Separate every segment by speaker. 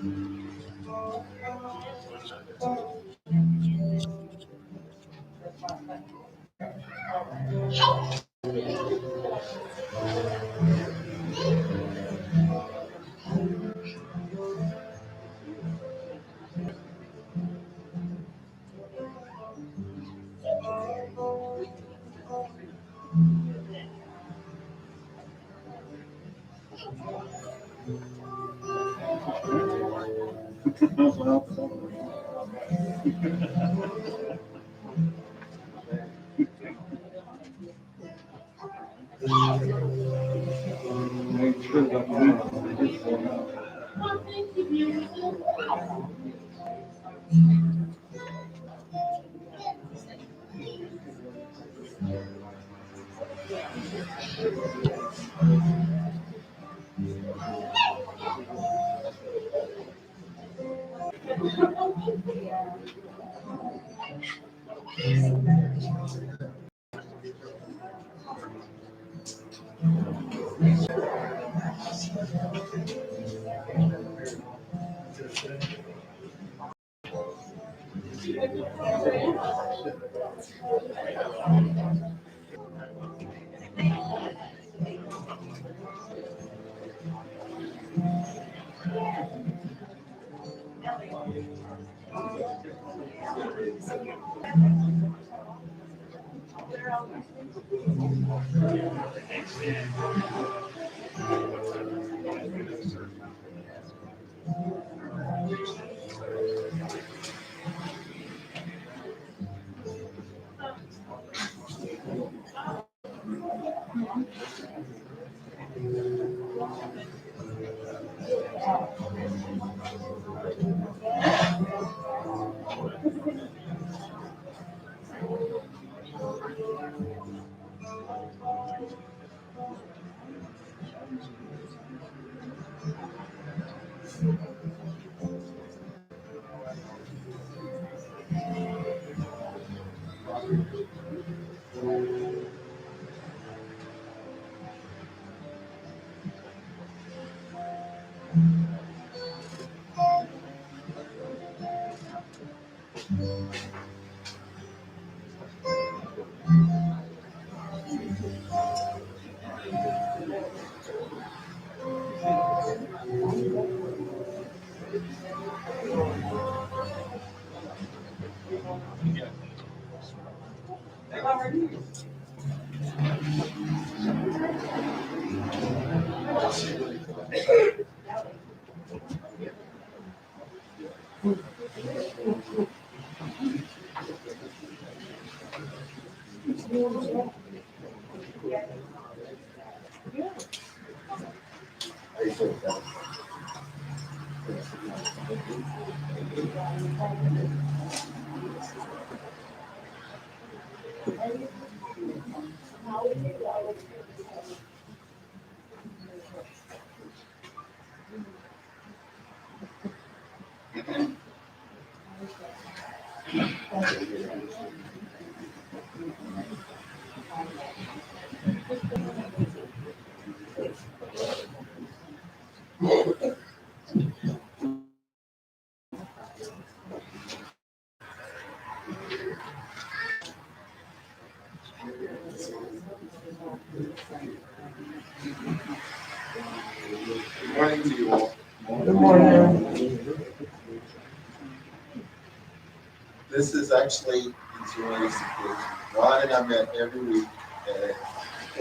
Speaker 1: Good morning to you all.
Speaker 2: Good morning.
Speaker 1: This is actually Missouri's occasion. Ron and I met every week, and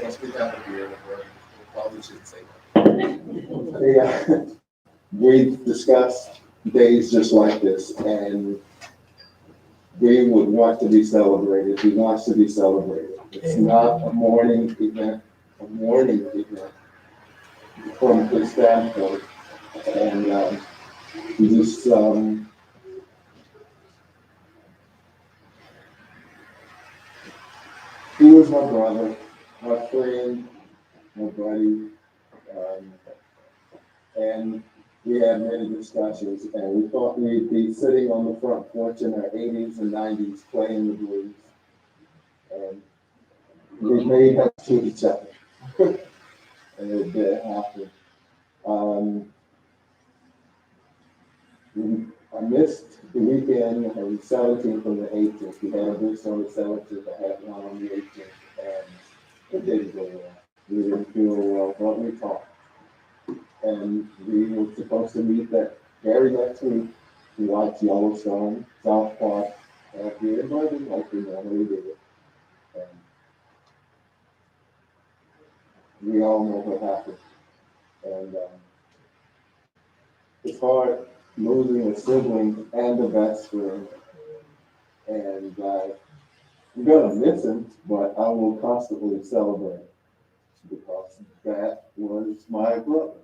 Speaker 1: once we have a beer, we probably should say that. Yeah, we discussed days just like this, and we would want to be celebrated. He wants to be celebrated. It's not a morning event, from his standpoint. And we just, he was my brother, my friend, my buddy, and we had many discussions, and we thought we'd be sitting on the front porch in our 80s and 90s playing the blues. And we made up to each other, and it did happen. I missed the weekend on the 17th from the 18th. We had a boost on the 17th, I had one on the 18th, and it didn't go well. We didn't feel well, but we talked. And we were supposed to meet that very next week to watch Yellowstone, South Park, here in London, like we normally do. And we all know what happened. And it's hard losing a sibling and a best friend. And I'm gonna miss him, but I will constantly celebrate because that was my brother.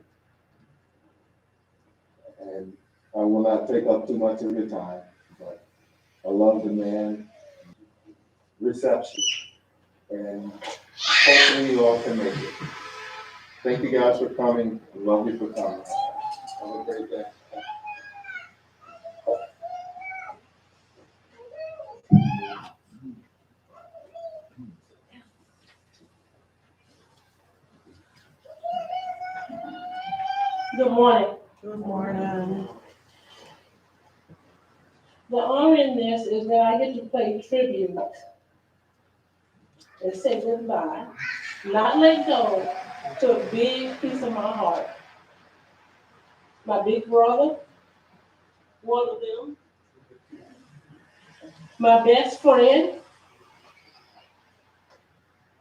Speaker 1: And I will not take up too much of your time, but I love the man reception. And hopefully you all can make it. Thank you guys for coming. I love you for coming. Have a great day.
Speaker 2: Good morning.
Speaker 3: Good morning.
Speaker 2: The honor in this is that I get to play tribute and say goodbye, not let go, to a big piece of my heart. My big brother, one of them, my best friend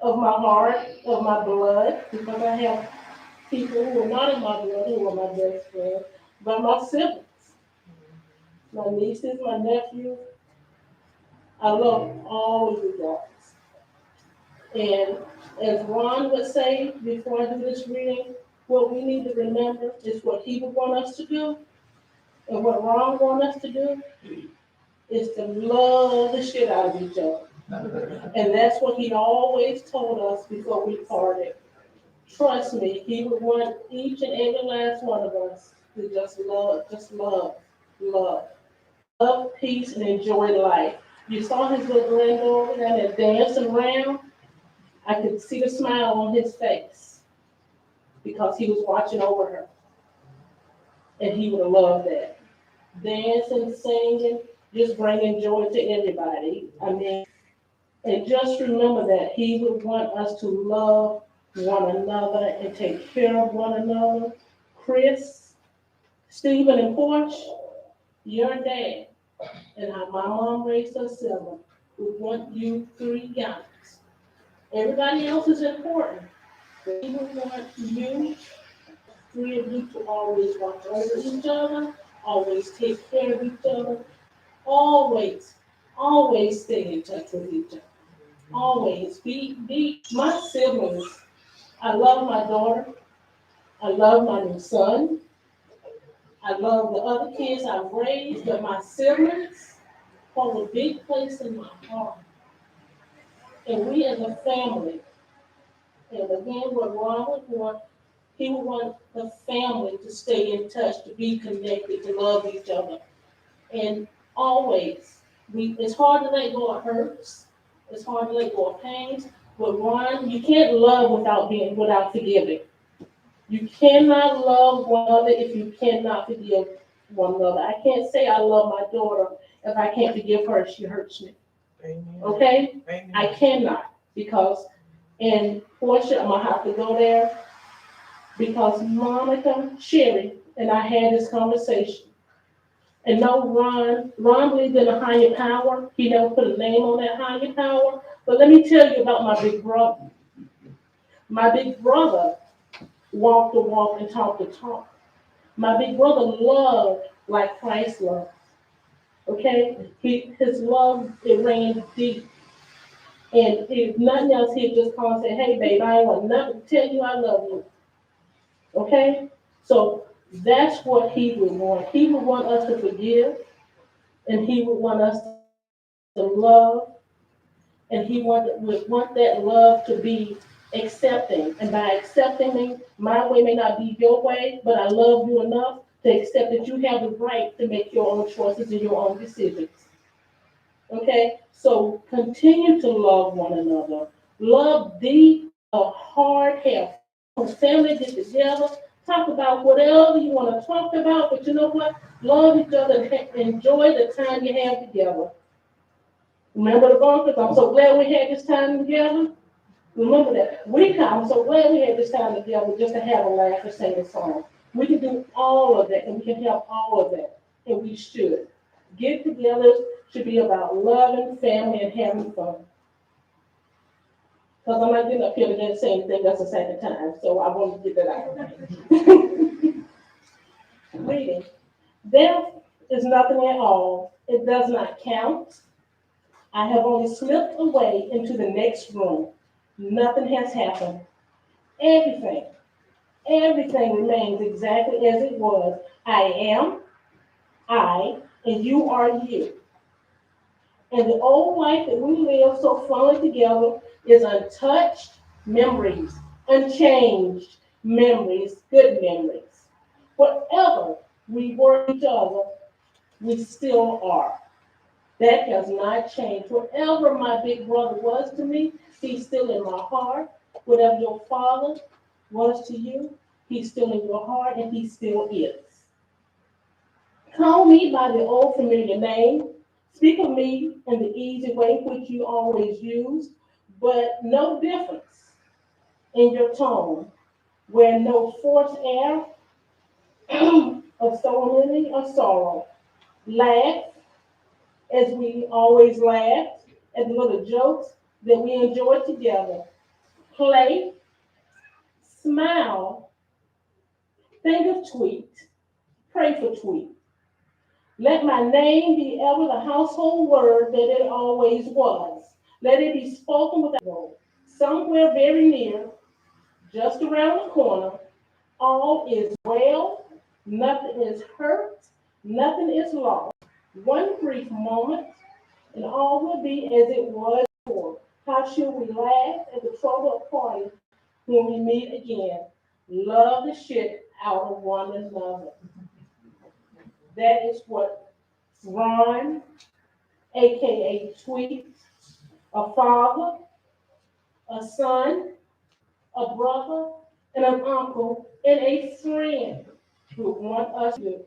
Speaker 2: of my heart, of my blood, because I have people who are not in my blood who are my best friend, but my siblings, my nieces, my nephews. I love all of you guys. And as Ron would say before I do this reading, what we need to remember is what he would want us to do. And what Ron wants us to do is to love the shit out of each other. And that's what he always told us before we parted. Trust me, he would want each and every last one of us to just love, love. Love, peace, and enjoy life. You saw his little granddaughter down there dancing around. I could see the smile on his face because he was watching over her. And he would have loved that. Dancing, singing, just bringing joy to everybody. I mean, and just remember that he would want us to love one another and take care of one another. Chris, Stephen, and Portia, your dad, and how my mom raised us seven, would want you three guys. Everybody else is important. But he would want you, three of you, to always watch over each other, always take care of each other, always stay in touch with each other. Always be my siblings. I love my daughter. I love my new son. I love the other kids I've raised, but my siblings hold a big place in my heart. And we as a family, and again, what Ron would want, he would want the family to stay in touch, to be connected, to love each other. And always, it's hard to let go of hurts. It's hard to let go of pains. But Ron, you can't love without forgiving. You cannot love one another if you cannot forgive one another. I can't say I love my daughter if I can't forgive her if she hurts me.
Speaker 3: Amen.
Speaker 2: Okay?
Speaker 3: Amen.
Speaker 2: I cannot because, and Portia, I'm gonna have to go there because Monica, Sherry, and I had this conversation. And no, Ron believed in a higher power. He never put a name on that higher power. But let me tell you about my big brother. My big brother walked the walk and talked the talk. My big brother loved like Christ loved. Okay? His love, it ran deep. And if nothing else, he'd just call and say, hey, babe, I ain't want nothing to tell you I love you. Okay? So that's what he would want. He would want us to forgive, and he would want us to love, and he would want that love to be accepting. And by accepting me, my way may not be your way, but I love you enough to accept that you have the right to make your own choices and your own decisions. Okay? So continue to love one another. Love deep, love hard, have family get together, Talk about whatever you want to talk about, but you know what? Love each other and enjoy the time you have together. Remember the bunkers? I'm so glad we had this time together. Remember that. I'm so glad we had this time together just to have a laugh and sing a song. We can do all of that and we can have all of that. And we should. Get together should be about loving, family, and having fun. Because I'm not getting up here to say anything else at the same time. So I want to get that out. Reading. Death is nothing at all. It does not count. I have only slipped away into the next room. Nothing has happened. Everything, everything remains exactly as it was. I am, I, and you are you. And the old life that we live so funnily together is untouched memories, unchanged memories, good memories. Whatever we were each other, we still are. That has not changed. Whatever my big brother was to me, he's still in my heart. Whatever your father was to you, he's still in your heart and he still is. Call me by the old familiar name. Speak of me in the easy way which you always use, but no difference in your tone, where no forced air of solemnity or sorrow. Laugh as we always laugh at the little jokes that we enjoy together. Play, smile, think of tweet, pray for tweet. Let my name be ever the household word that it always was. Let it be spoken without somewhere very near, just around the corner. All is well, nothing is hurt, nothing is lost. One brief moment, and all will be as it was before. How should we laugh at the trouble of party when we meet again? Love the shit out of one another. That is what Ron, aka Tweet, a father, a son, a brother, and an uncle, and a friend would want us to do.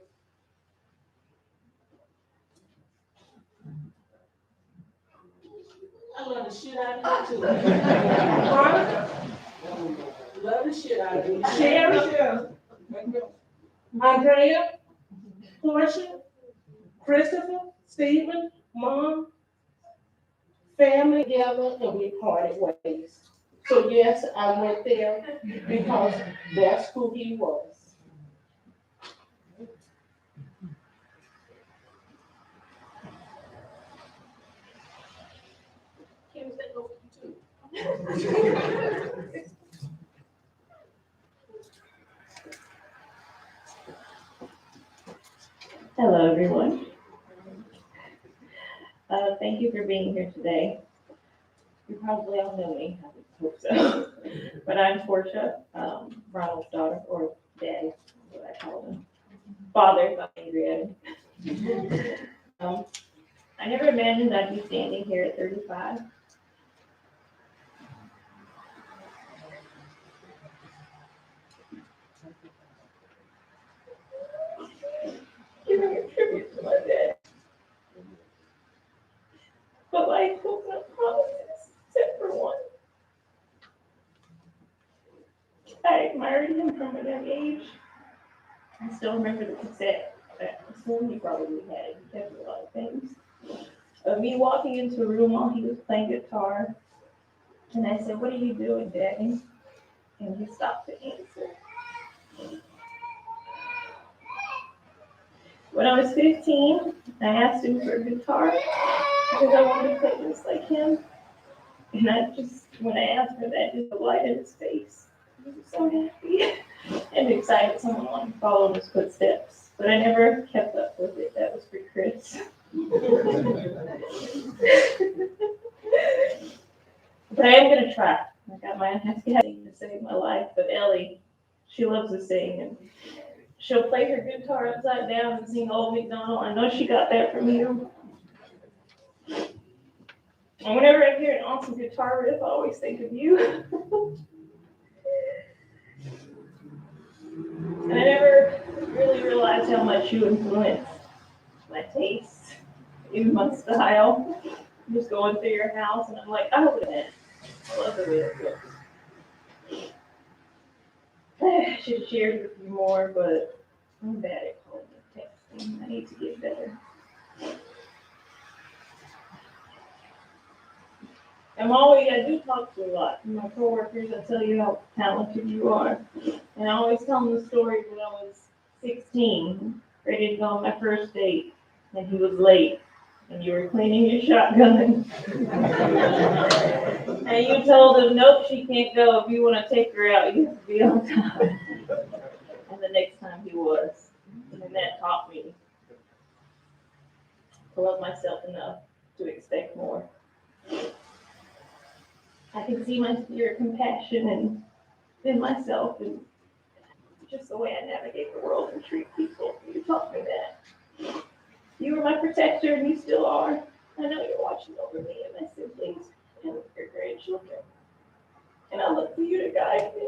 Speaker 2: I love the shit out of you too. Ron, love the shit out of you. Sherry, Andrea, Portia, Christopher, Stephen, Mom, family together, and we parted ways. So yes, I went there because that's who he was. Kim, that goes for you too.
Speaker 4: Hello, everyone. Thank you for being here today. You probably all know me, I hope so. But I'm Portia, Ronald's daughter, or daddy, what I call him. Father, by Adrian. I never imagined I'd be standing here at 35. Giving a tribute to my dad. But life holds no promises, except for one. I admired him from a young age. I still remember the cassette. I assume he probably had. He kept a lot of things. Of me walking into a room while he was playing guitar. And I said, "What are you doing, Daddy?" And he stopped to answer. When I was 15, I asked him for a guitar because I wanted to play just like him. And when I asked for that, just the light in his face. He was so happy and excited someone wanted to follow in his footsteps. But I never kept up with it. That was for Chris. But I am going to try. I got my thing to save my life. But Ellie, she loves to sing. And she'll play her guitar upside down and sing Old MacDonald. I know she got that from you. And whenever I hear an awesome guitar riff, I always think of you. And I never really realized how much you influenced my taste, even my style. Just going through your house, and I'm like, I love it. I love the way it looks. I should have shared with you more, but I'm bad at calling and texting. I need to get better. I do talk to a lot. My coworkers, I tell you how talented you are. And I always tell them the story when I was 16, ready to go on my first date, and he was late, and you were cleaning your shotgun. And you told him, nope, she can't go. If you want to take her out, you have to be on time. And the next time he was. And that taught me to love myself enough to expect more. I can see your compassion in myself and just the way I navigate the world and treat people. You taught me that. You were my protector and you still are. I know you're watching over me and my siblings and your grandchildren. And I look for you to guide me.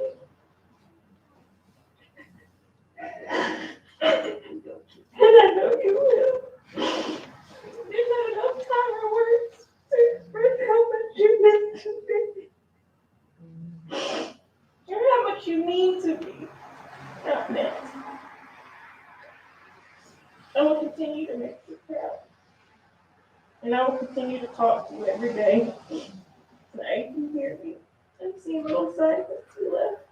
Speaker 4: And I know you will. There's not enough time or words to express how much you meant to me. And how much you mean to me. Not meant. I will continue to make you proud. And I will continue to talk to you every day. Now you can hear me and see little signs that you left.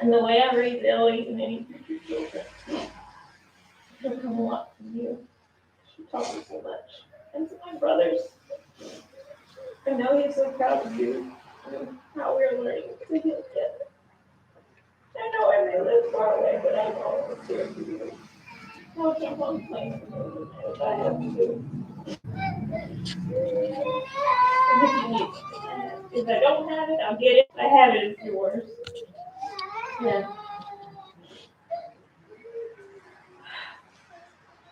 Speaker 4: And the way I raise Ellie and any future children, it'll come a lot from you. She taught me so much. And to my brothers, I know he's so proud of you and how we're learning to heal together. I know I may live far away, but I'm always here for you. I'll jump on the plane and move if I have to do. And if you need something, if I don't have it, I'll get it. I have it, it's yours. Yeah.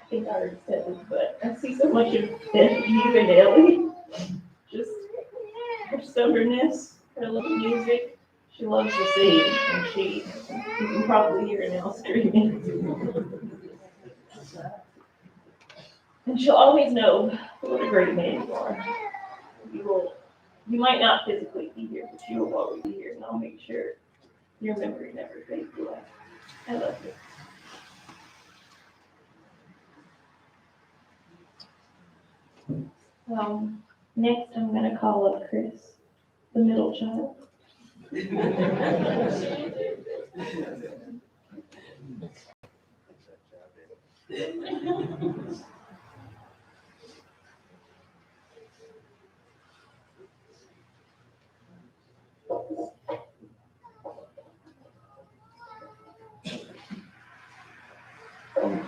Speaker 4: I think I already said this, but I see so much of you and Ellie. Just her stubbornness, her love of music. She loves to sing, and you can probably hear her now screaming. And she'll always know what a great man you are. You might not physically be here, but you will always be here, and I'll make sure your memory never fades away. I love you. Next, I'm going to call up Chris, the middle child.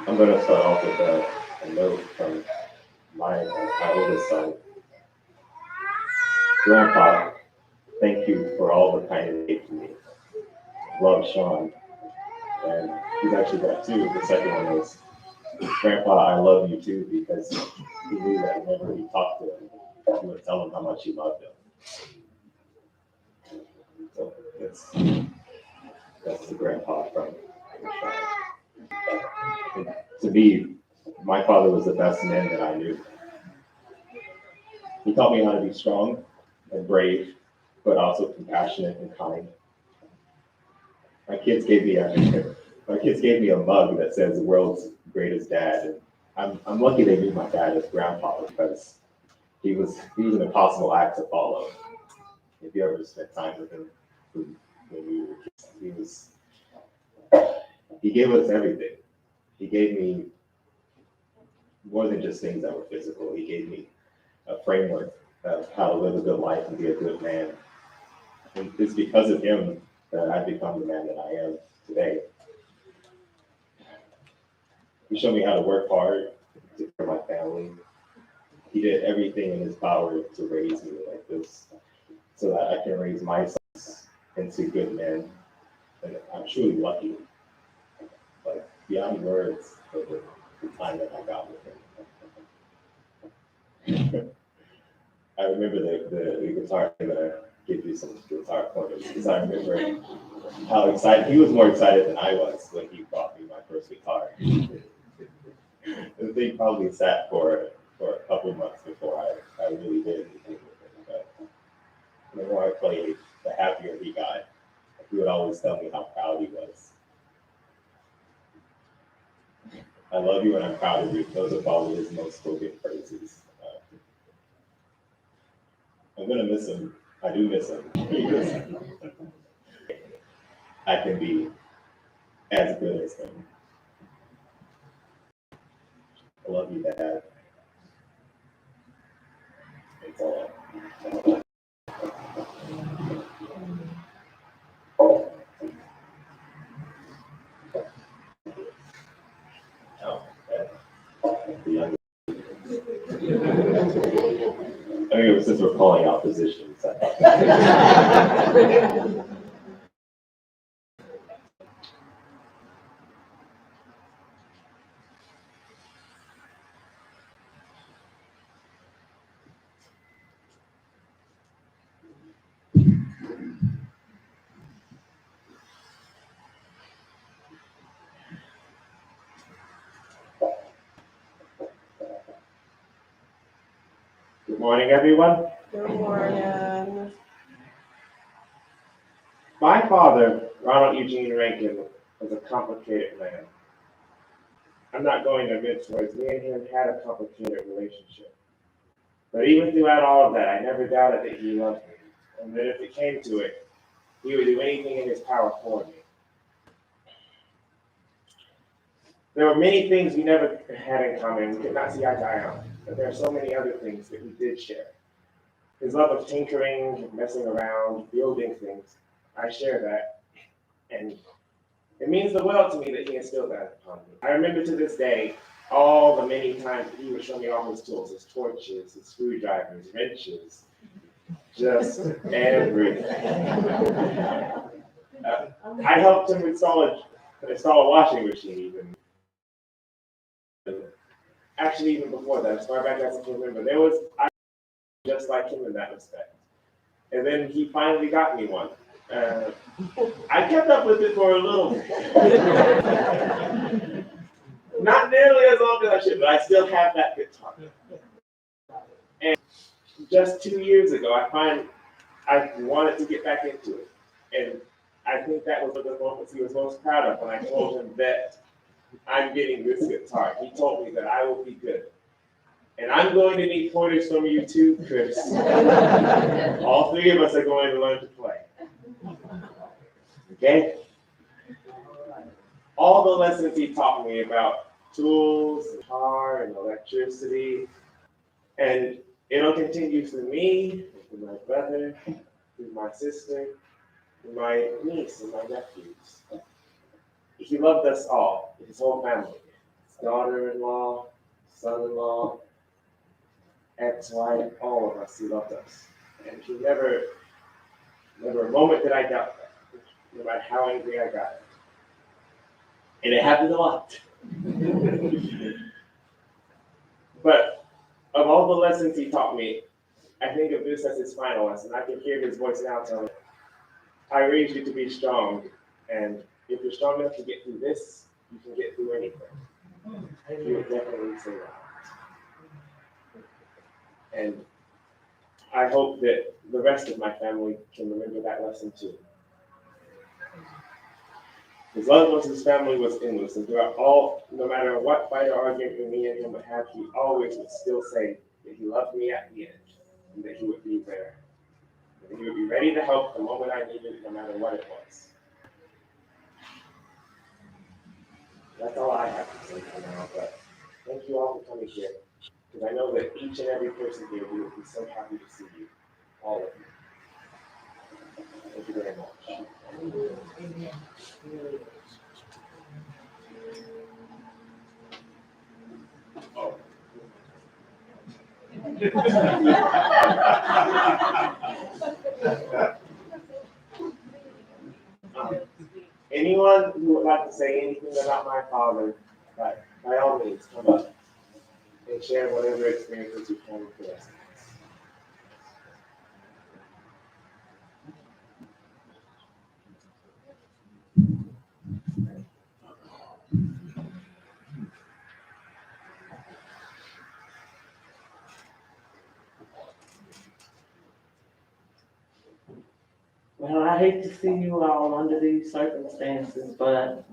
Speaker 5: I'm going to start off with a note from my oldest son. Grandpa, thank you for all the kindness you gave to me. Love, Sean. And he's actually got two. The second one is, Grandpa, I love you too, because he knew that whenever he talked to him, he would tell him how much he loved him. So that's the grandpa from Sean. To me, my father was the best man that I knew. He taught me how to be strong and brave, but also compassionate and kind. My kids gave me a mug that says "the world's greatest dad," and I'm lucky they knew my dad as grandpa, because he was an impossible act to follow. If you ever spent time with him when we were kids, he gave us everything. He gave me more than just things that were physical. He gave me a framework of how to live a good life and be a good man. And it's because of him that I've become the man that I am today. He showed me how to work hard to care for my family. He did everything in his power to raise me like this, so that I can raise my sons into good men. And I'm truly lucky, like beyond words, for the time that I got with him. I remember the guitar. I'm gonna give you some guitar pointers, because I remember how excited, he was more excited than I was when he bought me my first guitar. The thing probably sat for a couple months before I really did anything with it. But the more I played, the happier he got. He would always tell me how proud he was. I love you and I'm proud of you. Those are probably his most spoken phrases. I'm gonna miss him. I do miss him because I can be as good as him. I love you, Dad. It's all. I mean, since we're calling out positions. Good morning, everyone.
Speaker 3: Good morning.
Speaker 5: My father, Ronald Eugene Rankin, was a complicated man. I'm not going to mince words. Me and him had a complicated relationship. But even throughout all of that, I never doubted that he loved me, and that if it came to it, he would do anything in his power for me. There were many things we never had in common. We could not see eye to eye on, but there are so many other things that we did share. His love of tinkering, messing around, building things, I share that, and it means the world to me that he instilled that upon me. I remember to this day all the many times that he would show me all his tools, his torches, his screwdrivers, wrenches, just everything. I helped him install a washing machine even. Actually, even before that, as far back as I can remember, I was just like him in that respect. And then he finally got me one. I kept up with it for a little bit. Not nearly as long as I should, but I still have that guitar. And just 2 years ago, I wanted to get back into it. And I think that was one of the moments he was most proud of when I told him that I'm getting this guitar. He told me that I will be good. And I'm going to need pointers from you too, Chris. All three of us are going to learn to play. Okay? All the lessons he taught me about tools, guitar, and electricity, and it'll continue through me, through my brother, through my sister, through my niece and my nephews. He loved us all, his whole family, his daughter-in-law, son-in-law, ex-wife, all of us, he loved us. And he never a moment did I doubt that, no matter how angry I got. And it happens a lot. But of all the lessons he taught me, I think of this as his final lesson. I can hear his voice now telling me, I raised you to be strong, and if you're strong enough to get through this, you can get through anything. He would definitely say that. And I hope that the rest of my family can remember that lesson too. His love for his family was endless, and throughout no matter what fight or argument me and him would have, he always would still say that he loved me at the end, and that he would be there. And he would be ready to help the moment I needed, no matter what it was. That's all I have to say for now, but thank you all for coming here, because I know that each and every person here, we would be so happy to see you, all of you. Thank you very much. Oh. Anyone who would like to say anything about my father, by all means, come up and share whatever experiences you can with us.
Speaker 6: Well, I hate to see you all under these circumstances, but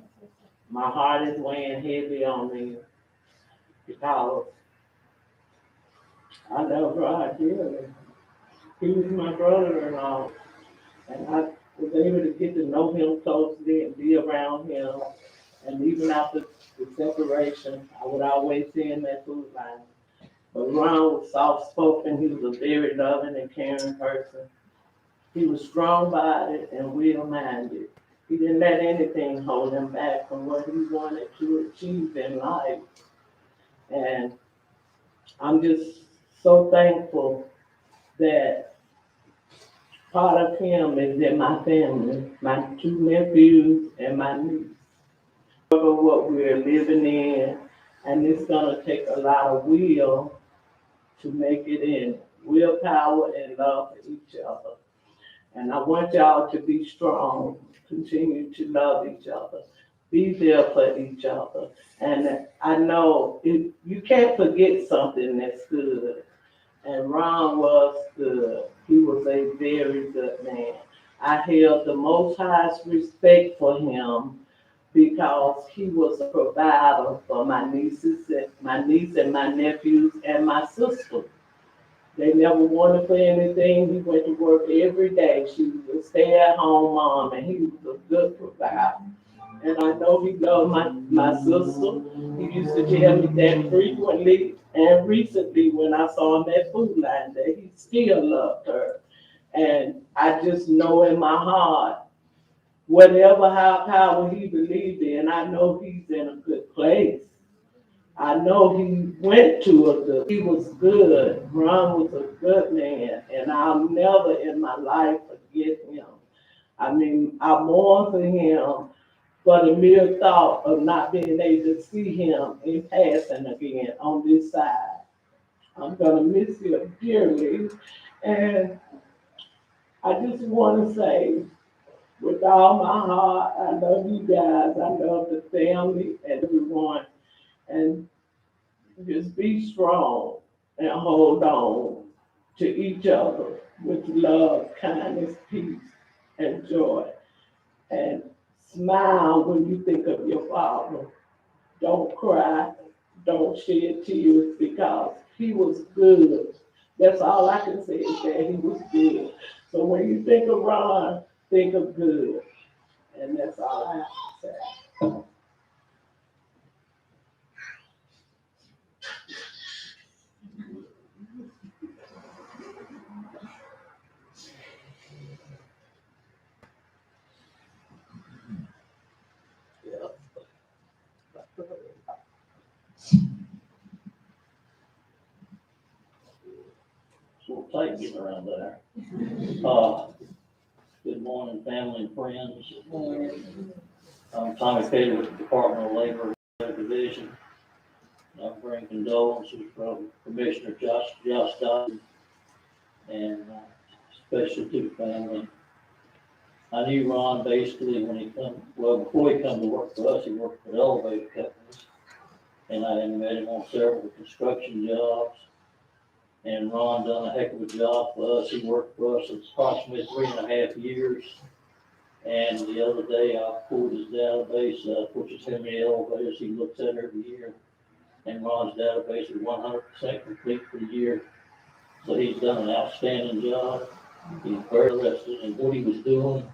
Speaker 6: my heart is weighing heavy on me because I love Rod dearly. He was my brother-in-law, and I was able to get to know him closely and be around him. And even after the separation, I would always see him at food line. But Ron was soft-spoken. He was a very loving and caring person. He was strong-bodied and will-minded. He didn't let anything hold him back from what he wanted to achieve in life. And I'm just so thankful that part of him is in my family, my two nephews and my niece. What we're living in, and it's gonna take a lot of will to make it in, willpower and love for each other. And I want y'all to be strong, continue to love each other, be there for each other. And I know you can't forget something that's good. And Ron was good. He was a very good man. I held the most highest respect for him because he was a provider for my niece and my nephews and my sister. They never wanted for anything. He went to work every day. She was a stay-at-home mom, and he was a good provider. And I know he loved my sister. He used to tell me that frequently. And recently, when I saw him at Food Line, that he still loved her. And I just know in my heart, whatever high power he believed in, I know he's in a good place. I know he went to he was good. Ron was a good man, and I'll never in my life forget him. I mean, I mourn for him, for the mere thought of not being able to see him in passing again on this side. I'm gonna miss him dearly, and I just want to say, with all my heart, I love you guys. I love the family and everyone, and just be strong and hold on to each other with love, kindness, peace, and joy. And smile when you think of your father. Don't cry, don't shed tears because he was good. That's all I can say is that he was good. So when you think of Ron, think of good. And that's all I have to say.
Speaker 7: So tight getting around there. Good morning, family and friends. I'm Tommy Taylor with the Department of Labor Division. I bring condolences from Commissioner Josh Dodson and especially to the family. I knew Ron basically when before he come to work for us, he worked for elevator companies. And I had met him on several construction jobs. And Ron done a heck of a job for us. He worked for us approximately 3.5 years. And the other day I pulled his database up, which is how many elevators he looks at every year. And Ron's database is 100% complete for the year. So he's done an outstanding job. He's very interested in what he was doing.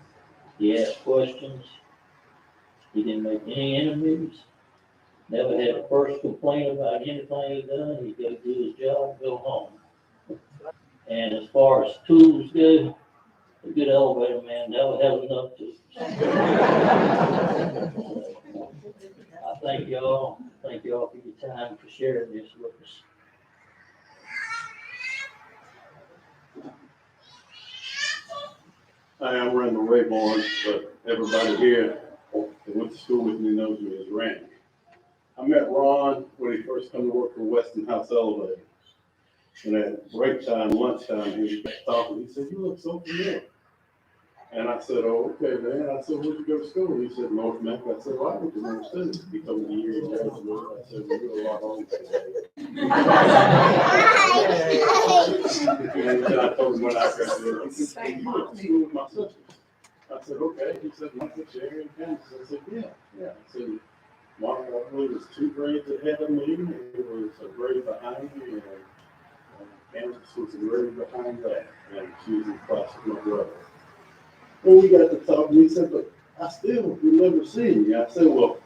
Speaker 7: He asked questions. He didn't make any enemies. Never had a first complaint about anything he done. He got to do his job and go home. And as far as tools go, a good elevator man never has enough tools. I thank y'all for your time for sharing this with us.
Speaker 8: Hi, I'm Randall Rayborn, but everybody here that went to school with me knows me as Rank. I met Ron when he first came to work for Westinghouse Elevators. And at break time, lunchtime, he was talking. He said, "You look so familiar." And I said, "Oh, okay, man." I said, "Where'd you go to school?" He said, "North Memphis." I said, "Well, I went to North City." He told me the year he graduated. I said, "Well, you're a lot older." And I told him when I graduated, he said, "You went to school with my sister." I said, okay. He said, Michael, Sherry, and Kansas. I said, yeah. I said, Mark, I believe, was 2 grades ahead of me. It was a grade behind me, and Kansas was a grade behind that. And she was in class with my brother. And we got to talking. He said, but I still remember seeing you. I said, well,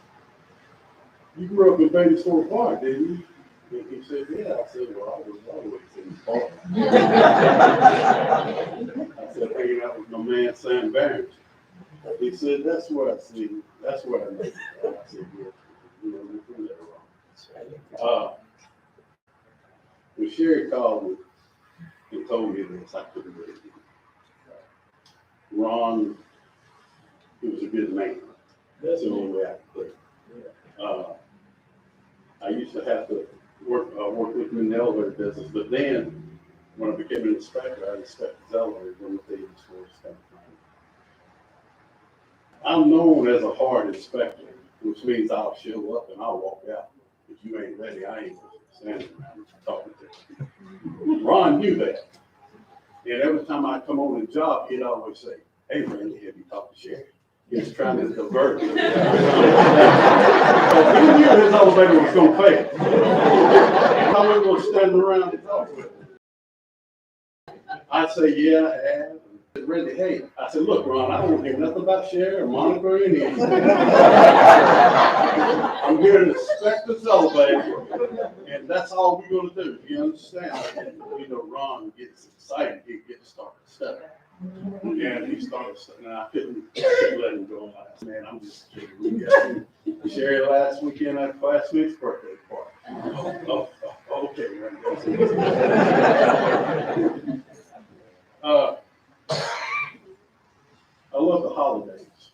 Speaker 8: you grew up in Baby Store Park, didn't you? And he said, yeah. I said, well, I was always in the park. I said, hanging out with my man, Sam Barrett. He said, that's where I see you. That's where I know you. I said, yeah, you know, we threw that wrong. When Sherry called me and told me this, I couldn't believe it. Ron, he was a good man. That's the only way I could put it. I used to have to work with him in the elevator business, but then when I became an inspector, I inspected his elevators when the days for his kind of time. I'm known as a hard inspector, which means I'll show up and I'll walk out. If you ain't ready, I ain't standing around talking to you. Ron knew that. And every time I come on the job, he'd always say, hey, Randy, have you talked to Sherry? He was trying to divert me. He knew his elevator was going to fail. I wasn't going to stand around and talk with him. I'd say, yeah, I have. Randy, hey, I said, look, Ron, I don't hear nothing about Sherry or Monica or anything. I'm here to inspect this elevator, and that's all we're going to do. You understand? And, you know, Ron gets excited. He gets started studying. And he started studying, and I couldn't let him go last. Man, I'm just kidding. We got Sherry last weekend at classmate's birthday party. Okay, Randy. I love the holidays.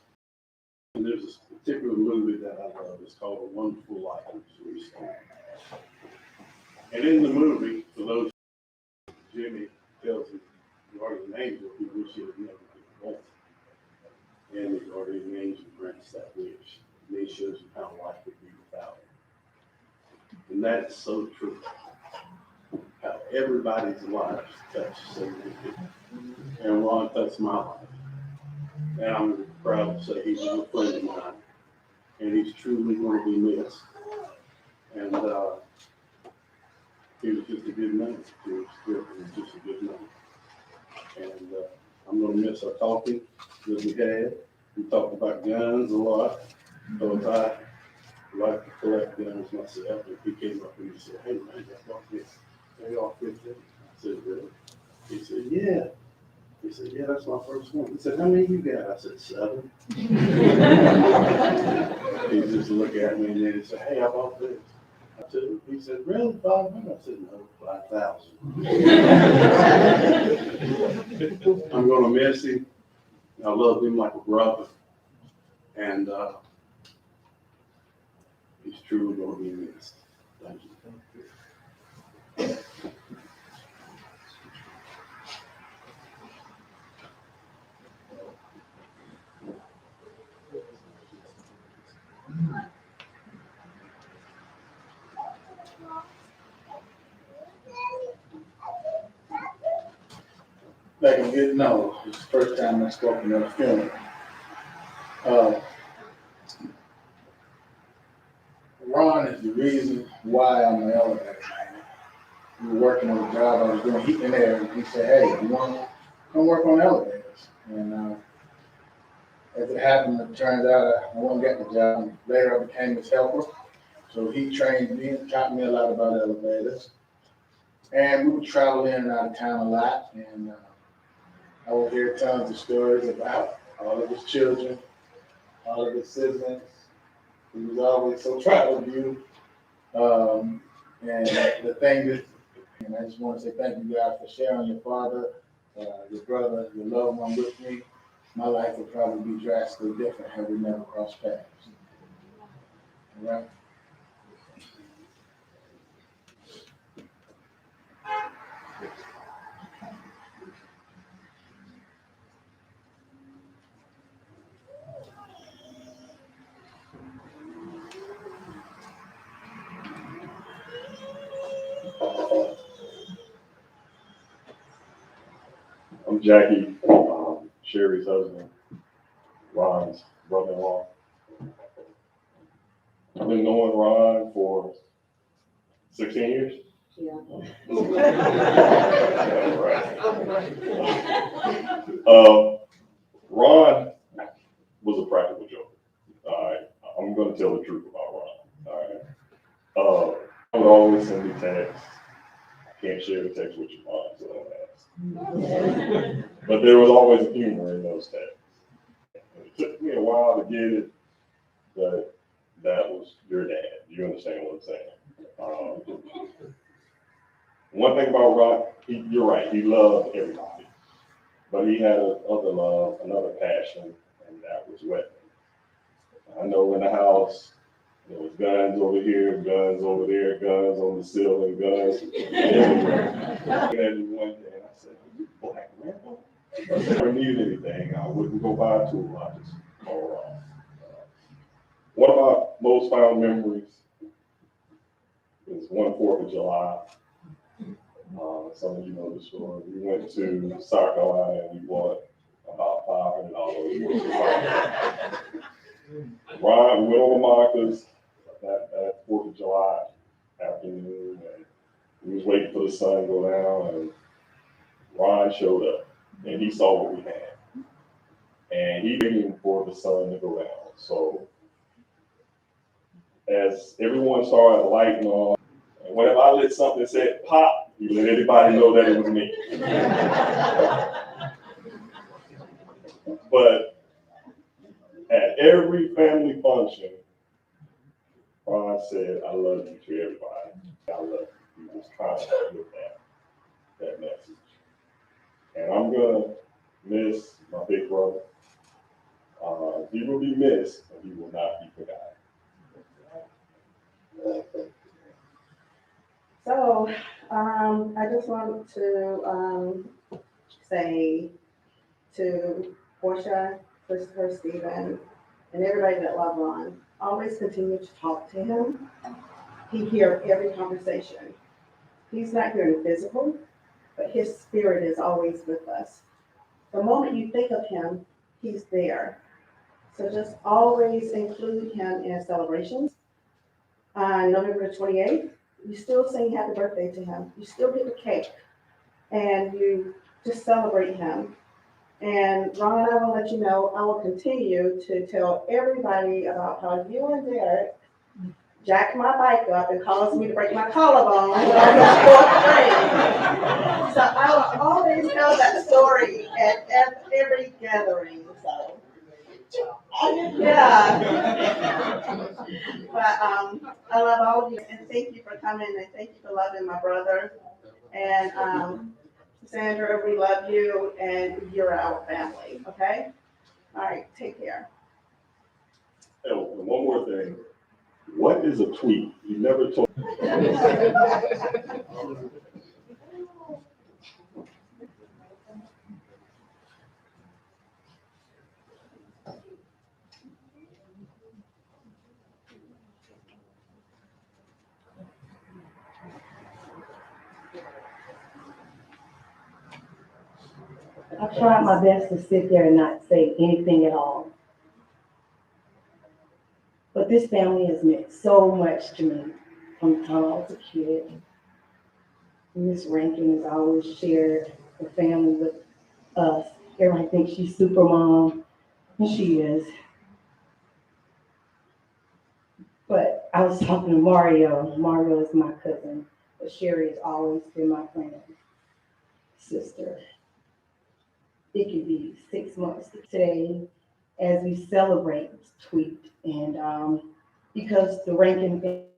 Speaker 8: And there's this particular movie that I love. It's called A Wonderful Life. And in the movie, for those Jimmy tells him, you already named it, he wish he had never been born. And he already names and grants that wish. And he shows you how life would be without him. And that is so true. How everybody's lives touch so many people. And Ron touched my life. And I'm proud to say he's a good friend of mine. And he's truly going to be missed. And he was just a good man. He was just a good man. And I'm going to miss our talking that we had. We talked about guns a lot. Because I like to collect guns myself. And he came up and he said, hey, man, I got this. AR-15. I said, really? He said, yeah. He said, yeah, that's my first one. He said, how many you got? I said, 7. He just looked at me and then he said, hey, how about this? I said, he said, really, 500? I said, no, 5,000. I'm going to miss him. I love him like a brother. And he's truly going to be missed. Thank you.
Speaker 9: Back in Vietnam, it's the first time I spoke at a funeral. Ron is the reason why I'm an elevator man. We were working on a job I was doing heat and air, and he said, hey, you want to come work on elevators? And as it happened, it turns out I won't get the job. Later I became his helper. So he trained me and taught me a lot about elevators. And we would travel in and out of town a lot. And I would hear tons of stories about all of his children, all of his siblings. He was always so proud of you. And the thing is, and I just want to say thank you guys for sharing your father, your brother, your loved one with me. My life would probably be drastically different had we never crossed paths. All right?
Speaker 10: I'm Jackie, Sherry's husband. Ron's brother-in-law. I've been knowing Ron for 16 years.
Speaker 3: Yeah.
Speaker 10: Yeah, right. Ron was a practical joker. All right, I'm going to tell the truth about Ron. All right. I would always send me texts. I can't share the text with your mom, so don't ask. But there was always humor in those texts. It took me a while to get it, but that was your dad. You understand what I'm saying? One thing about Ron, you're right, he loved everybody. But he had another love, another passion, and that was weapons. I know in the house, there was guns over here, guns over there, guns on the ceiling, guns everywhere. And one day I said, "You black man." If I ever needed anything, I wouldn't go buy a tool, I just call Ron. One of my most fond memories is 4th of July. Some of you know the story. We went to South Carolina and we bought about $500 Ron went over Marcus that 4th of July afternoon, and we was waiting for the sun to go down, and Ron showed up, and he saw what we had, and he waiting for the sun to go down. So as everyone started lighting on, and whenever I lit something that said pop, he let everybody know that it was me. But at every family function, Ron said, "I love you" to everybody. I love you. He was constant with that message. And I'm gonna miss my big brother. He will be missed, but he will not be forgotten.
Speaker 3: So, I just want to say to Portia, Christopher, Stephen, and everybody that loved Ron, always continue to talk to him. He hears every conversation. He's not here in physical, but his spirit is always with us. The moment you think of him, he's there. So just always include him in celebrations. November 28th, you still sing happy birthday to him. You still get the cake and you just celebrate him. And Ron, I will let you know, I will continue to tell everybody about how you and Derek jacked my bike up and caused me to break my collarbone when I was 4th grade. So I will always tell that story at every gathering. So yeah. But I love all of you and thank you for coming and thank you for loving my brother. And Sandra, we love you and you're our family, okay? All right, take care.
Speaker 10: And one more thing. What is a tweet? You never told.
Speaker 11: I tried my best to sit there and not say anything at all. But this family has meant so much to me from the time I was a kid. Miss Rankin has always shared the family with us. Everybody thinks she's super mom, and she is. But I was talking to Mario. Mario is my cousin, but Sherry has always been my friend, sister. It could be 6 months today as we celebrate Tweet, and because the Rankin family.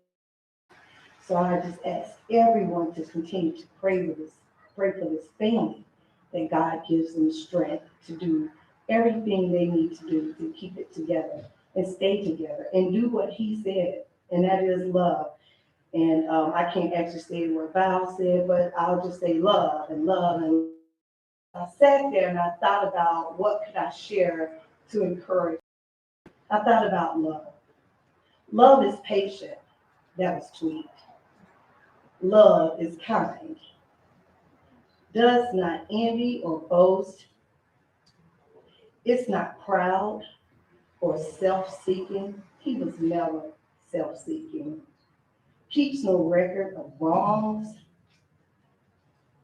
Speaker 11: So I just ask everyone to continue to pray for this family, that God gives them strength to do everything they need to do to keep it together and stay together and do what he said, and that is love. And I can't actually say what Val said, but I'll just say love and love. And I sat there and I thought about what could I share to encourage. I thought about love. Love is patient. That was Tweet. Love is kind, does not envy or boast. It's not proud, or self-seeking. He was never self-seeking. Keeps no record of wrongs.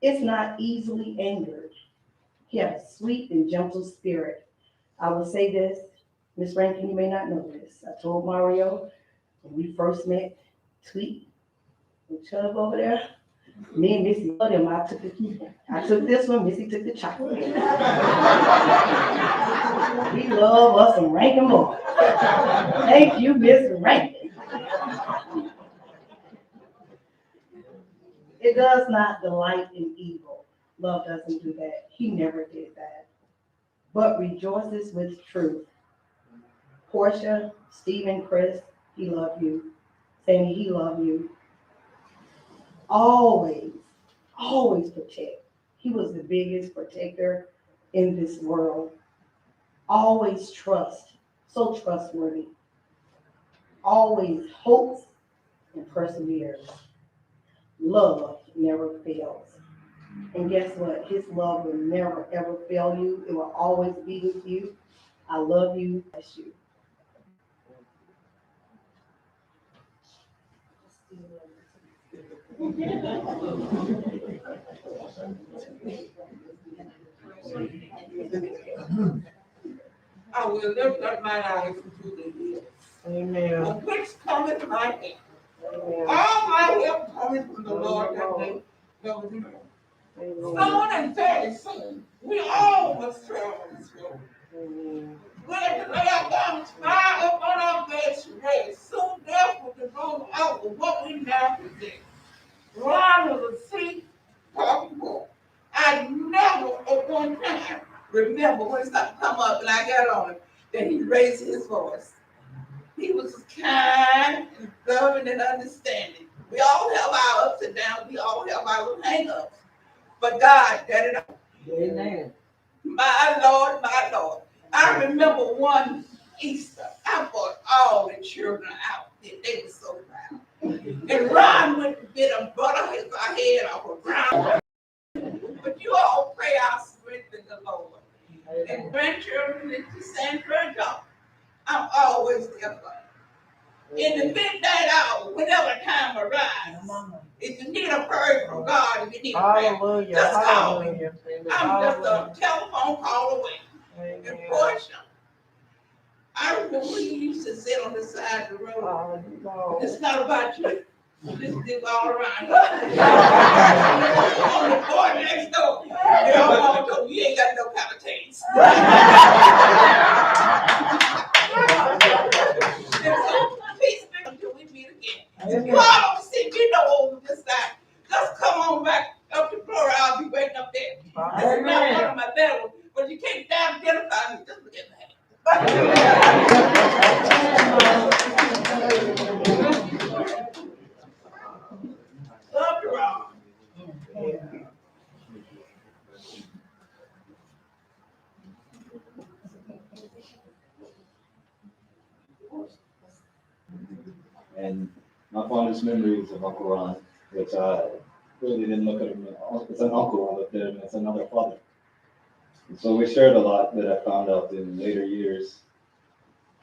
Speaker 11: Is not easily angered. He had a sweet and gentle spirit. I will say this, Miss Rankin, you may not know this. I told Mario when we first met, Tweet and Chubb over there. Me and Missy told him I took the key. I took this one, Missy took the chocolate. We love us some Rankin more. Thank you, Miss Rankin. It does not delight in evil. Love doesn't do that. He never did that. But rejoices with truth. Portia, Stephen, Chris, he loved you. Sammy, he loved you. Always, always protect. He was the biggest protector in this world. Always trust, so trustworthy. Always hopes and perseveres. Love never fails. And guess what? His love will never ever fail you. It will always be with you. I love you. Bless you.
Speaker 12: I will lift up my eyes to the hills.
Speaker 6: Amen.
Speaker 12: From which cometh my help?
Speaker 6: Amen.
Speaker 12: All my help coming from the Lord that made heaven and earth. Soon and very soon, we all must travel this road. We have to lay our garments far up on our beds to rest. Soon death will be rolled out of what we now possess. Ron was a sea talking boy. I never at one time remember when something come up and I got on him that he raised his voice. He was kind and loving and understanding. We all have our ups and downs. We all have our little hang-ups. But God got it all.
Speaker 6: Amen.
Speaker 12: My Lord, my Lord. I remember one Easter, I brought all the children out. They were so proud. And Ron went to get them, butter his head off the ground. But you all pray our strength in the Lord. And grandchildren, it's the same grandchildren. I'm always there for you. In the midnight hour, whenever time arrives, if you need a prayer from God, if you need a prayer, just call me. I'm just a telephone call away. And Portia, I remember when you used to sit on the side of the road. It's not about you. This is all around. On the boy next door. They all told you ain't got no kind of taste. Peace be until we meet again. If you all don't see me no over this side, just come on back up to glory. I'll be waiting up there. This is not one of my better ones, but you can't damn identify me. Just look at me. Love you, Ron.
Speaker 13: And my fondest memories of Uncle Ron, which I really didn't look at him as an uncle, I looked at him as another father. And so we shared a lot that I found out in later years.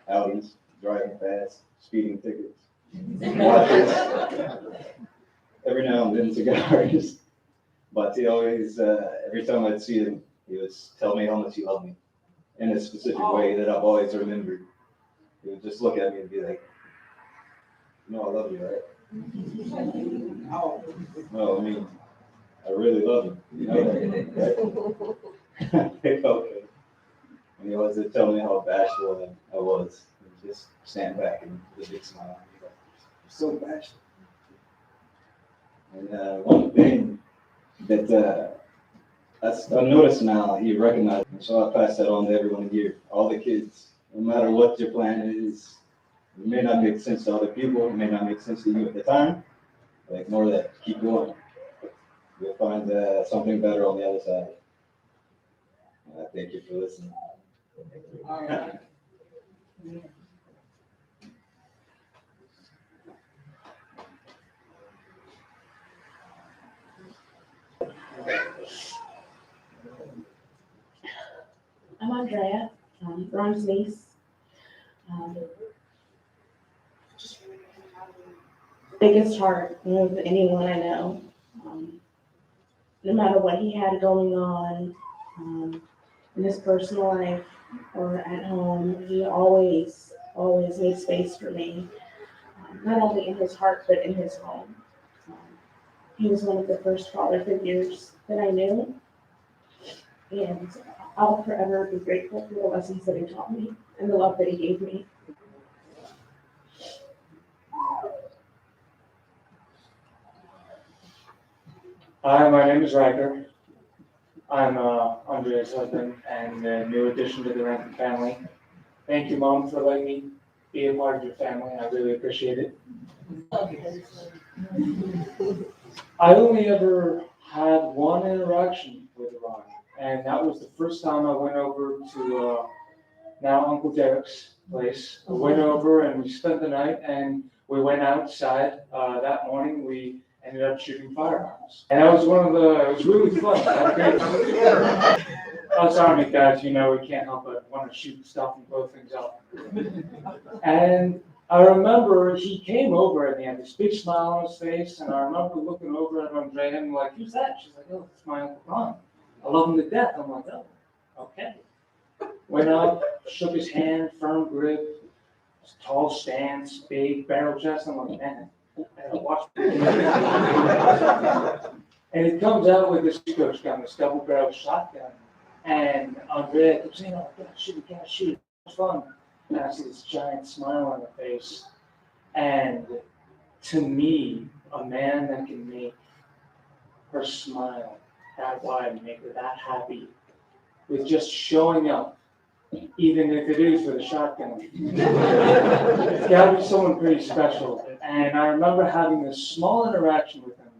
Speaker 13: Outings, driving fast, speeding tickets, watches, every now and then cigars. But he always, every time I'd see him, he would tell me how much he loved me in a specific way that I've always remembered. He would just look at me and be like, "No, I love you, right?" No, I mean, I really love you. You know that, right? Okay. And he always would tell me how bashful I was. And just stand back and with a big smile. He's like, "You're so bashful." And one thing that I noticed now, he recognized me. So I pass that on to everyone here, all the kids. No matter what your plan is, it may not make sense to other people, it may not make sense to you at the time, but ignore that, keep going. You'll find something better on the other side. Thank you for listening.
Speaker 12: All right.
Speaker 2: I'm Andrea, Ron's niece. biggest heart of anyone I know. No matter what he had going on in his personal life or at home, he always made space for me, not only in his heart, but in his home. Um, he was one of the first father figures that I knew, and I'll forever be grateful for the lessons that he taught me and the love that he gave me.
Speaker 14: Hi, my name is Riker. I'm Andrea's husband and a new addition to the Rankin family. Thank you, Mom, for letting me be a part of your family. I really appreciate it. I only ever had one interaction with Ron, and that was the first time I went over to now Uncle Derek's place. I went over and we spent the night, and we went outside that morning. We ended up shooting firearms. And that was it was really fun. I had a great time. Us Army guys, we can't help but want to shoot stuff and blow things up. And I remember he came over and he had this big smile on his face, and I remember looking over at Andrea and like, who's that? She's like, oh, it's my Uncle Ron. I love him to death. I'm like, oh, okay. Went up, shook his hand, firm grip, tall stance, big barrel chest. I'm like, man, I gotta watch. And he comes out with this coach gun, this double barrel shotgun. And Andrea keeps saying, oh, gotta shoot it, it's fun. And I see this giant smile on her face. And to me, a man that can make her smile that wide, make her that happy, with just showing up, even if it is with a shotgun. It's gotta be someone pretty special. And I remember having this small interaction with him.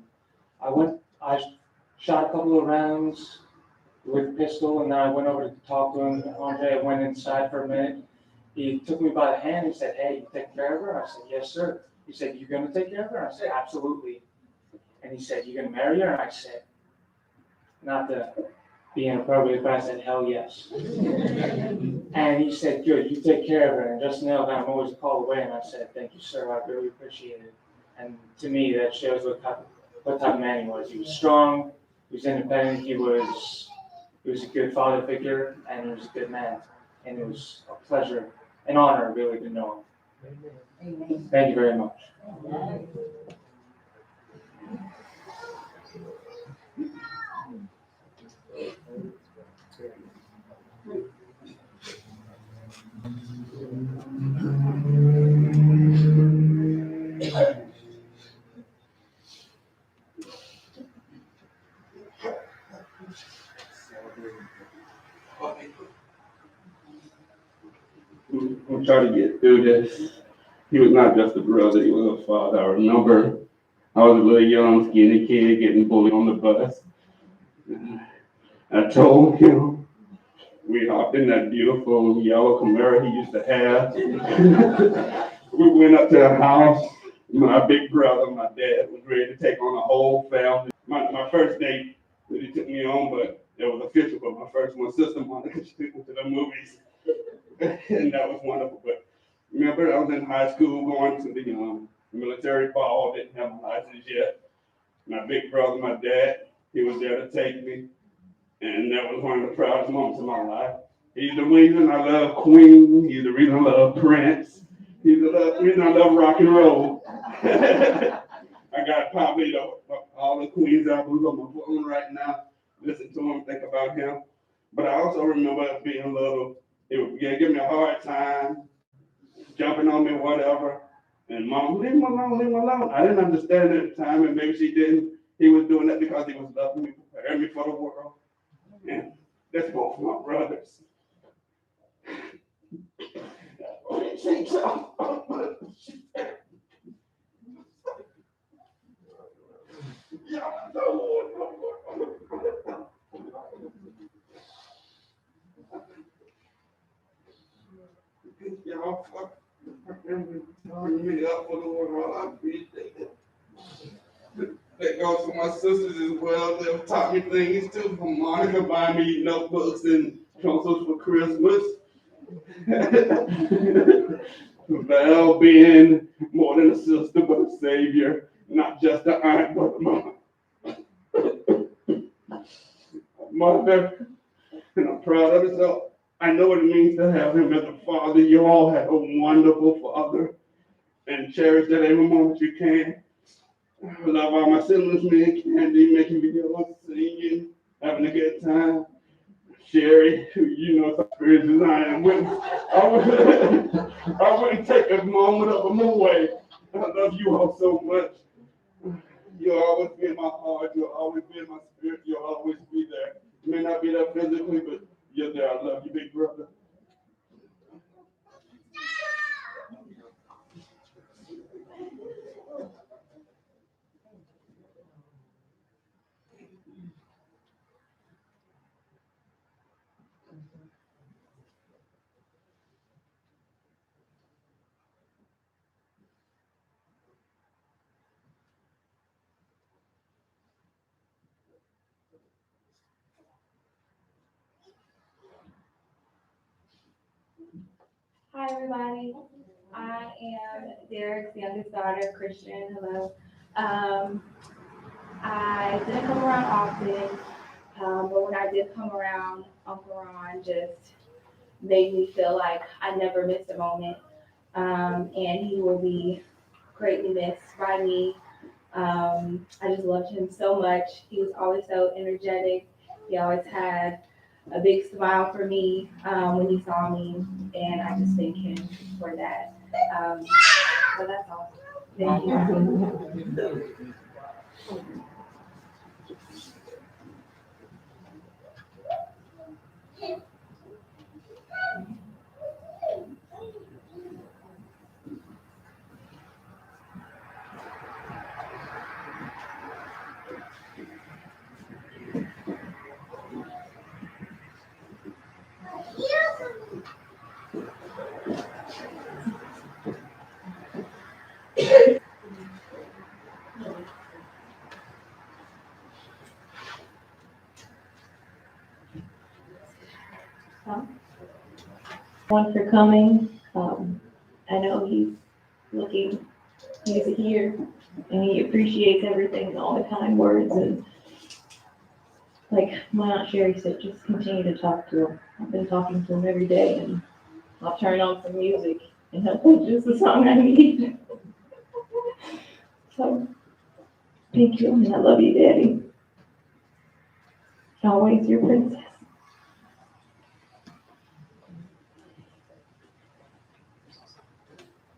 Speaker 14: I shot a couple of rounds with a pistol, and then I went over to talk to him. Andre went inside for a minute. He took me by the hand. He said, hey, you take care of her? I said, yes, sir. He said, you gonna take care of her? I said, absolutely. And he said, you gonna marry her? And I said, not to be inappropriate, but I said, hell yes. And he said, good, you take care of her. And just know that I'm always a call away. And I said, thank you, sir. I really appreciate it. And to me, that shows what type of man he was. He was strong. He was independent. He was a good father figure, and he was a good man. And it was a pleasure, an honor, really, to know him. Amen. Thank you very much.
Speaker 8: I'm trying to get through this. He was not just a brother, he was a father. I remember I was a little young, skinny kid getting bullied on the bus. I told him, we hopped in that beautiful yellow Camaro he used to have. We went up to the house. My big brother, my dad, was ready to take on the whole family. My first date that he took me on, but it was official, but my first one, Sister Monica, she took me to the movies. And that was wonderful. But remember, I was in high school going to the military ball, didn't have my license yet. My big brother, my dad, he was there to take me. And that was one of the proudest moments of my life. He's the reason I love Queen. He's the reason I love Prince. He's the reason I love rock and roll. I got probably all the Queen's albums on my phone right now. Listen to him, think about him. But I also remember being little. He would give me a hard time, jumping on me, whatever. And Mom, leave him alone, leave him alone. I didn't understand it at the time, and maybe she didn't. He was doing that because he was loving me, preparing me for the world. And that's both my brothers. Y'all me up for the world. I appreciate it. That goes for my sisters as well. They've taught me things too. From Monica buying me notebooks and pencils for Christmas. Val being more than a sister, but a savior, not just an aunt, but a mom. Mother, and I'm proud of it. So I know what it means to have him as a father. You all have a wonderful father, and cherish that every moment you can. I love all my siblings, me and Candy, making videos, singing, having a good time. Sherry, who you know, experiences I am with. I wouldn't take a moment of them away. I love you all so much. You'll always be in my heart. You'll always be in my spirit. You'll always be there. You may not be there physically, but you're there. I love you, big brother.
Speaker 15: Hi, everybody. I am Derek's youngest daughter, Christian. Hello. I didn't come around often, but when I did come around, Uncle Ron just made me feel like I never missed a moment. And he will be greatly missed by me. I just loved him so much. He was always so energetic. He always had a big smile for me when he saw me, and I just thank him for that. So that's all. Thank you.
Speaker 4: One for coming. I know he's here, and he appreciates everything and all the kind words. And like my Aunt Sherry said, just continue to talk to him. I've been talking to him every day, and I'll turn on some music, and he'll play just the song I need. So, thank you, and I love you, Daddy. Always your princess.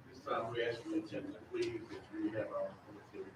Speaker 8: This time we ask you to attention, please, if we have our military.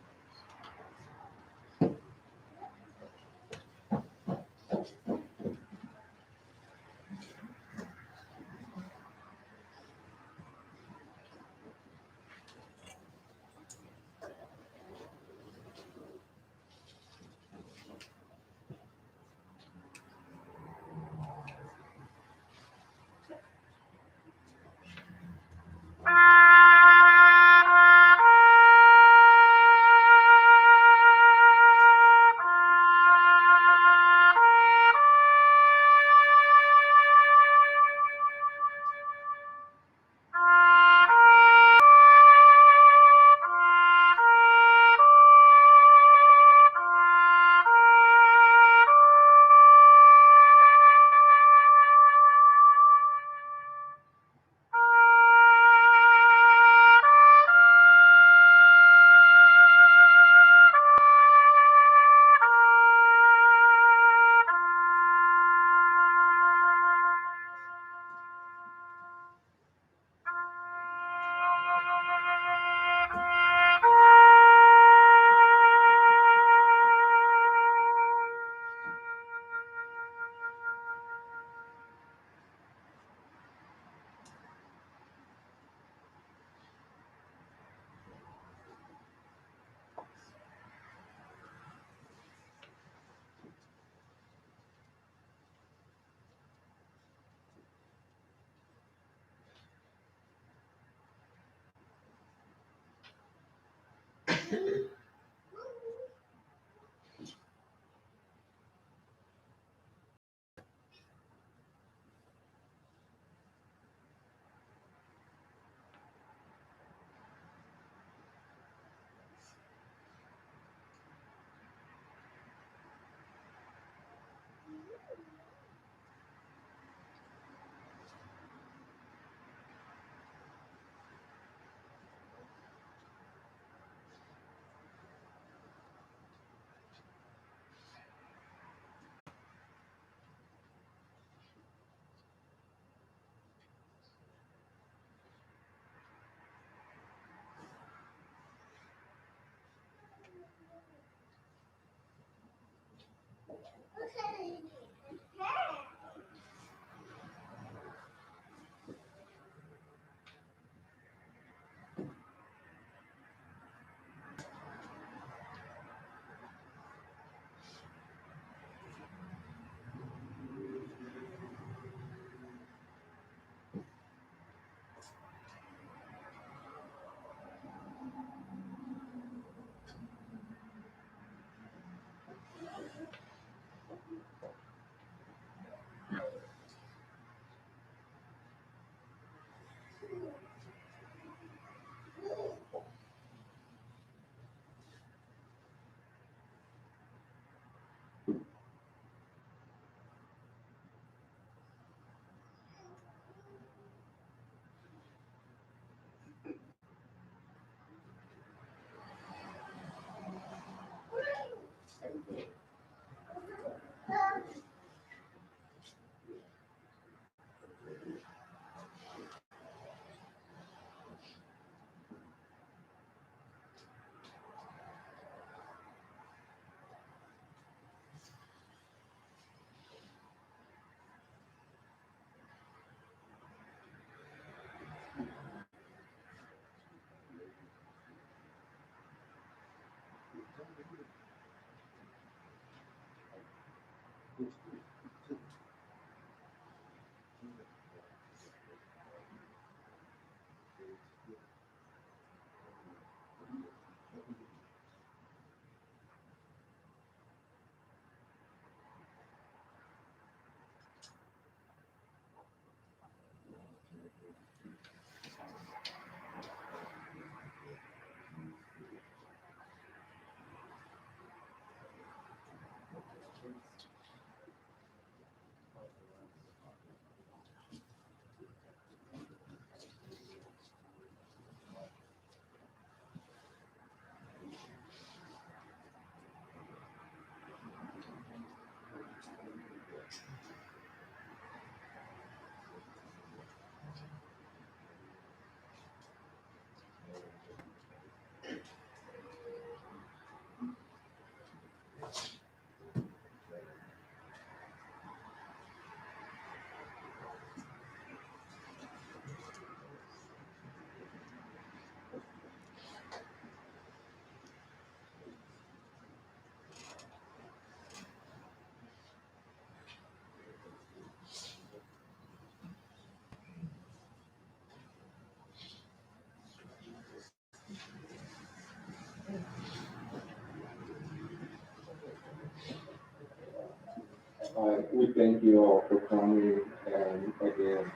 Speaker 16: We thank you all for coming, and again,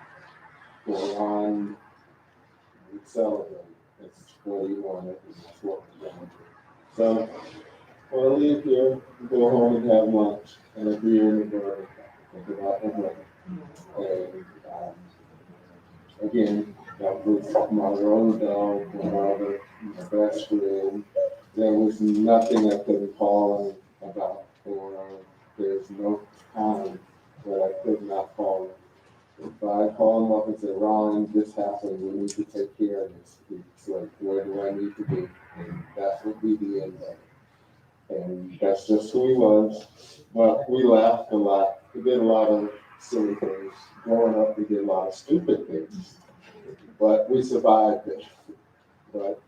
Speaker 16: for Ron, we celebrate. It's what he wanted, and that's what we're going to do. So, we'll leave here, go home and have lunch, and a beer in the garden. Think about my brother. And, again, that was my road dog, my brother, my best friend. There was nothing I couldn't call him about, or there's no time that I could not call him. If I call him up and say, Ron, this happened, we need to take care of this, it's like, where do I need to be? And that would be the end of it. And that's just who he was. But we laughed a lot. We did a lot of silly things. Growing up, we did a lot of stupid things. But we survived it. But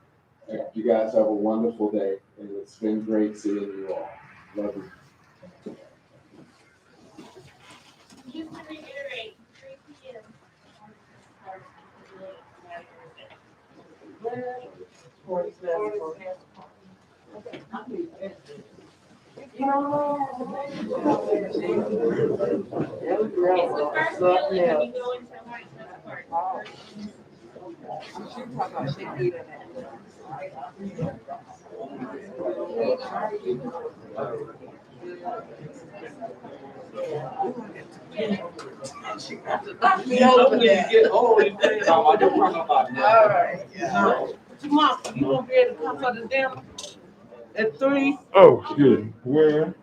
Speaker 16: you guys have a wonderful day, and it's been great seeing you all. Love you.
Speaker 4: Just to reiterate, 3 p.m.
Speaker 12: Tomorrow, you gonna be able to come for the dinner at 3?
Speaker 16: Oh, good. Where?